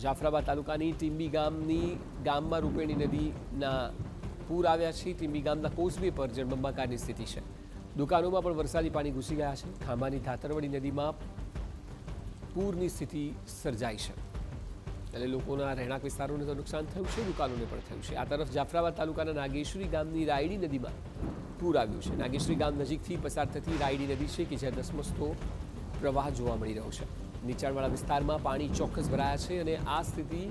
જાફરાબાદ તાલુકાની ટીંબી ગામમાં રૂપેણી નદીના પૂર આવ્યા છે। ટીંબી ગામના કોસવે પર જળબંબાકારની સ્થિતિ છે। દુકાનોમાં પણ વરસાદી પાણી ઘૂસી ગયા છે। ખાંભાની ધાતરવડી નદીમાં પૂરની સ્થિતિ સર્જાઈ છે, એટલે લોકોના રહેણાંક વિસ્તારોને તો નુકસાન થયું છે, દુકાનોને પણ થયું છે। આ તરફ જાફરાબાદ તાલુકાના નાગેશ્વરી ગામની રાયડી નદીમાં પૂર આવ્યું છે। નાગેશ્વરી ગામ નજીકથી પસાર થતી રાયડી નદી છે કે જ્યાં ધસમસતો પ્રવાહ જોવા મળી રહ્યો છે। નીચાણવાળા વિસ્તારમાં પાણી ચોક્કસ ભરાયા છે અને આ સ્થિતિ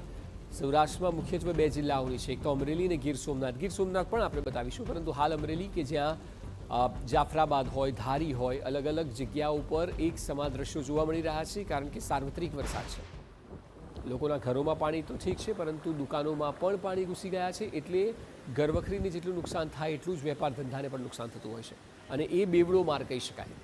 સૌરાષ્ટ્રમાં મુખ્યત્વે બે જિલ્લાઓની છે, એક તો અમરેલી અને ગીર સોમનાથ। ગીર સોમનાથ પણ આપણે બતાવીશું, પરંતુ હાલ અમરેલી કે જ્યાં જાફરાબાદ હોય, ધારી હોય, અલગ અલગ જગ્યાઓ પર એક સમાન દ્રશ્યો જોવા મળી રહ્યા છે, કારણ કે સાર્વત્રિક વરસાદ છે। લોકોના ઘરોમાં પાણી તો ઠીક છે, પરંતુ દુકાનોમાં પણ પાણી ઘૂસી ગયા છે, એટલે ઘરવખરીને જેટલું નુકસાન થાય એટલું જ વેપાર ધંધાને પણ નુકસાન થતું હોય છે, અને એ બેવડો માર કહી શકાય।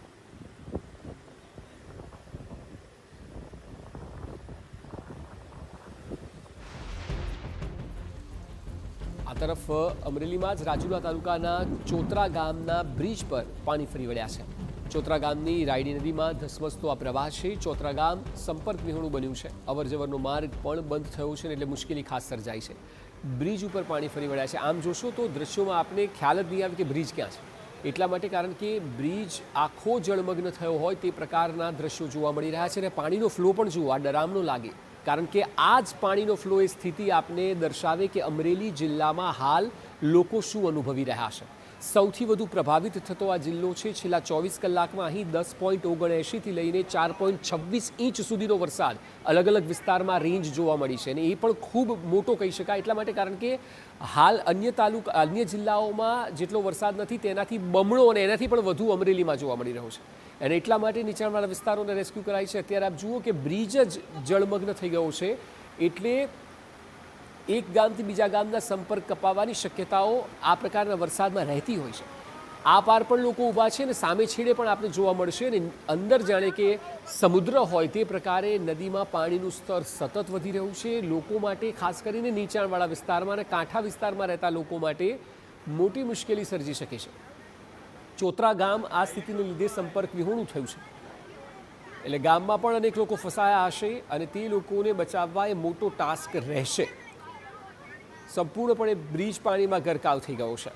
આ તરફ અમરેલીમાં જ રાજુલા તાલુકાના ચોતરા ગામના બ્રિજ પર પાણી ફરી વળ્યા છે। ચોતરા ગામની રાયડી નદીમાં ધસમસતો આ પ્રવાહ છે। ચોતરા ગામ સંપર્ક વિહોણું બન્યું છે, અવરજવરનો માર્ગ પણ બંધ થયો છે, એટલે મુશ્કેલી ખાસ સર્જાઈ છે। બ્રિજ ઉપર પાણી ફરી વળ્યા છે। આમ જોશો તો દ્રશ્યોમાં આપને ખ્યાલ જ નહીં આવે કે બ્રિજ ક્યાં છે, એટલા માટે, કારણ કે બ્રિજ આખો જળમગ્ન થયો હોય તે પ્રકારના દ્રશ્યો જોવા મળી રહ્યા છે। અને પાણીનો ફ્લો પણ જુઓ, આ ડરામણો લાગે, કારણ કે આ જ પાણીનો ફ્લો એ સ્થિતિ આપને દર્શાવે કે અમરેલી જિલ્લામાં હાલ લોકો શું અનુભવી રહ્યા છે। સૌથી વધુ પ્રભાવિત થતો આ જિલ્લો છે। છેલ્લા 24 કલાકમાં અહીં 10.79થી લઈને 4.26 ઇંચ સુધીનો વરસાદ અલગ અલગ વિસ્તારમાં રેન્જ જોવા મળી છે, અને એ પણ ખૂબ મોટો કહી શકાય, એટલા માટે કારણ કે હાલ અન્ય જિલ્લાઓમાં જેટલો વરસાદ નથી તેનાથી બમણો અને એનાથી પણ વધુ અમરેલીમાં જોવા મળી રહ્યો છે, અને એટલા માટે નીચાણવાળા વિસ્તારોને રેસ્ક્યુ કરાય છે। અત્યારે આપ જુઓ કે બ્રિજ જ જળમગ્ન થઈ ગયો છે, એટલે એક ગામથી બીજા ગામના સંપર્ક કપાવવાની શક્યતાઓ આ પ્રકારના વરસાદમાં રહેતી હોય છે। આ પાર પણ લોકો ઊભા છે અને સામે છેડે પણ આપણે જોવા મળશે, અને અંદર જાણે કે સમુદ્ર હોય તે પ્રકારે નદીમાં પાણીનું સ્તર સતત વધી રહ્યું છે। લોકો માટે, ખાસ કરીને નીચાણવાળા વિસ્તારમાં અને કાંઠા વિસ્તારમાં રહેતા લોકો માટે મોટી મુશ્કેલી સર્જી શકે છે। ચોતરા ગામ આ સ્થિતિને લીધે સંપર્ક વિહોણું થયું છે, એટલે ગામમાં પણ અનેક લોકો ફસાયા હશે, અને તે લોકોને બચાવવા એ મોટો ટાસ્ક રહેશે। સંપૂર્ણપણે બ્રિજ પાણીમાં ગરકાવ થઈ ગયો છે।